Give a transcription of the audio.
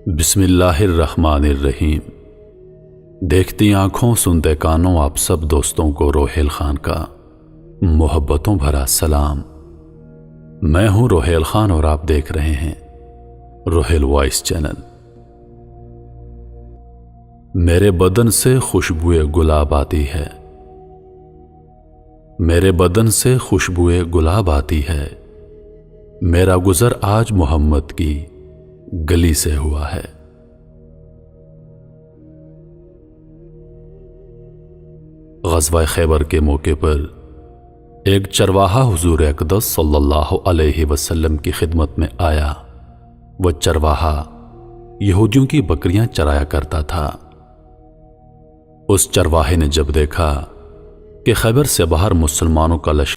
बिस्मिल्लाहिर्रहमानिर्रहीम। देखती आंखों सुनते कानों आप सब दोस्तों को रोहेल खान का मोहब्बतों भरा सलाम। मैं हूं रोहेल खान और आप देख रहे हैं रोहेल वॉइस चैनल। मेरे बदन से खुशबुए गुलाब आती है, मेरे बदन से खुशबुए गुलाब आती है। मेरा गुजर आज मोहम्मद की गली से हुआ है। ग़ज़वा खैबर के मौके पर एक चरवाहा हुजूर अक़दस सल्लल्लाहु अलैहि वसल्लम की खिदमत में आया। वह चरवाहा यहूदियों की बकरियां चराया करता था। उस चरवाहे ने जब देखा कि खैबर से बाहर मुसलमानों का लश्कर